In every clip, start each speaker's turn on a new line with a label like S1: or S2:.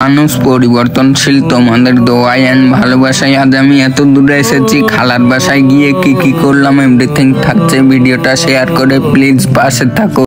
S1: মানুষ পরিবর্তনশীল। তোমাদের দোয়ায় এন্ড ভালোবাসায় আজ আমি এত দূরে এসেছি। খালার বাসায় গিয়ে কি কি করলাম এভরিথিং থাকছে, ভিডিওটা শেয়ার করে প্লিজ পাশে থাকো।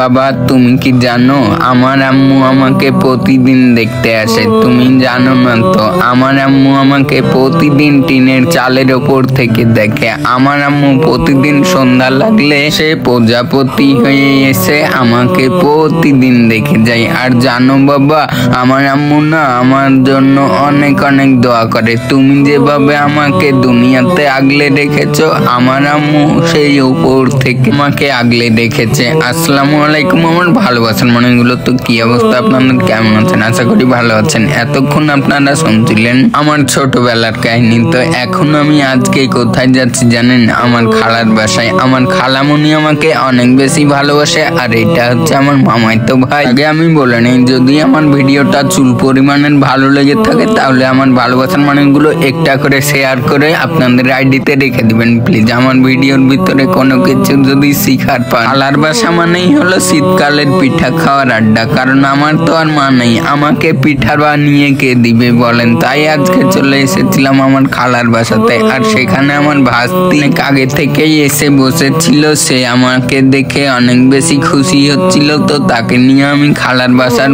S1: বাবা, তুমি কি জানো আমার আম্মু আমাকে প্রতিদিন দেখতে আসে? তুমি জানো না তো? আমার আম্মু আমাকে প্রতিদিন টিনের চালের ওপর থেকে দেখে। আমার আম্মু প্রতিদিন সন্ধ্যা লাগলে সে প্রজাপতি হয়ে এসে আমাকে প্রতিদিন দেখে যায়। আর জানো বাবা, আমার আম্মু না আমার জন্য অনেক অনেক দোয়া করে। তুমি যেভাবে আমাকে দুনিয়াতে আগলে রেখেছো, আমার আম্মু সেই উপর থেকে আমাকে আগলে রেখেছে। আসসালামু আলাইকুম আমার ভালোবাসার মনেগুলো। তো কি অবস্থা আপনাদের, কেমন আছেন? আশা করি ভালো আছেন। এতক্ষণ আপনারা শুনছিলেন আমার ছোটবেলার কাহিনী। তো এখন আমি আজকে কোথায় যাচ্ছি জানেন? আমার খালার বাসায়। আমার খালামণি আমাকে অনেক বেশি ভালোবাসে, আর এটা হচ্ছে আমার মামাইতো ভাই। আগে আমি বলে নেই, যদি আমার ভিডিওটা চুল পরিমাণের ভালো লেগে থাকে তাহলে আমার ভালোবাসার মানুষগুলো একটা করে শেয়ার করে আপনাদের আইডিতে রেখে দিবেন প্লিজ। আমার ভিডিওর ভিতরে কোনো কিছু যদি শিখার পান, খালার বাসা মানেই হলো শীতকালের পিঠা খাওয়ার আড্ডা। কারণ আমার তো আর মা নেই, আমাকে পিঠা বানিয়ে কে দিবে বলেন? তাই আজকে চলে এসেছিলাম আমার খালার বাসাতে। আর সেখানে আমার ভাস্তি আগে থেকেই এসে বসেছিল। সে আমাকে দেখে অনেক বেশি খুশি হচ্ছিল। তো তাকে নিয়ে আমি খালার বাসার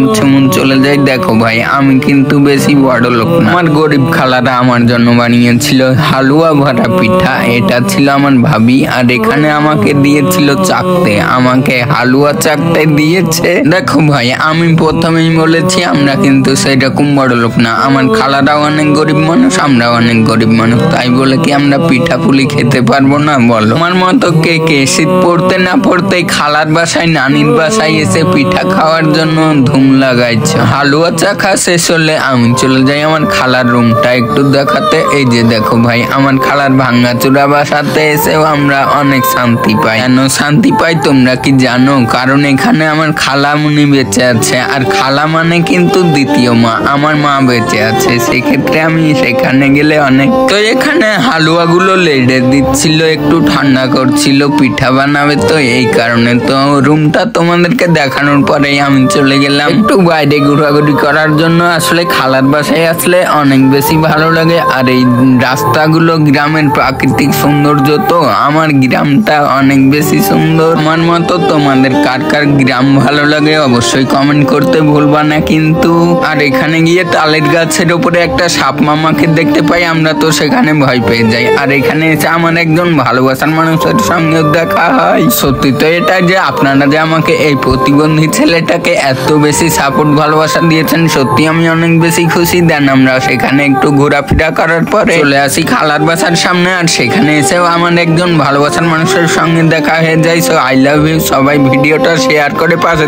S1: চলে যাই। দেখো ভাই, আমি কিন্তু বেশি বড় লোক না। আমার গরিব খালারা আমার জন্য বানিয়েছিল হালুয়া ভরা পিঠা। এটা ছিল আমার ভাবি। আর এখানে আমাকে দিয়েছিল চাকতে, আমাকে হালুয়া চাকতে দিয়েছে। দেখো ভাই, আমি প্রথমেই বলেছি আমরা কিন্তু সেরকম বড় লোক না। আমার খালারাও অনেক গরিব মানুষ, আমরাও অনেক গরিব মানুষ। তাই বলে কি আমরা পিঠা পুলি খেতে পারবো না বলো? আমার মতো কে কে শীত পড়তে না পড়তেই খালার বাসায় নানির বাসায় এসে পিঠা খাওয়ার জন্য ধুম লাগাইছে? হালুয়া চাখা শেষ হলে আমি চলে যাই আমার খালার রুমটা একটু দেখাতে। এই যে দেখো ভাই, আমার খালার ভাঙ্গাচুরা বাসাতে এসেও আমরা অনেক শান্তি পাই। কেন শান্তি পাই তোমরা কি জানো? কারণ এখানে আমার খালামণি বেঁচে আছে। আর খালা মানে কিন্তু দ্বিতীয় মা। আমার মা বেঁচে আছে, সেক্ষেত্রে আমি সেখানে গেলে অনেক। তো এখানে হালুয়া গুলো লেড়ে দিচ্ছিল, একটু ঠান্ডা করছিল, পিঠা বানাবে তো এই কারণে। তো রুমটা তোমাদেরকে দেখানোর পরেই আমি চলে গেলাম একটু বাইরে ঘোরাঘুরি করার জন্য। আসলে খালার বাসায় আসলে অনেক বেশি ভালো লাগে। আর এই রাস্তাগুলো, গ্রামের প্রাকৃতিক সৌন্দর্য, তো আমার গ্রামটা অনেক বেশি সুন্দর। আমার মতো তোমাদের কার কার গ্রাম ভালো লাগে অবশ্যই কমেন্ট করতে ভুলবা না কিন্তু। আর এখানে গিয়ে তালের গাছের উপরে একটা সাপ মামাকে দেখতে পাই, আমরা তো সেখানে ভয় পেয়ে যাই। আর এখানে এসে আমার একজন ভালোবাসার মানুষের সঙ্গে দেখা হয়। সত্যি তো এটা যে আপনারা যে আমাকে এই প্রতিবন্ধী ছেলেটাকে এত বেশি সাপোর্ট ভালোবাসা দিয়েছেন, সত্যি আমি অনেক বেশি খুশি। দেন আমরা সেখানে একটু ঘোরাফেরা করার পরে চলে আসি খালার বাসার সামনে। আর সেখানে এসেও আমার একজন ভালোবাসার মানুষের সঙ্গে দেখা হয়ে যায়। So I love you. সবাই ভিডিওটা শেয়ার করে পাশে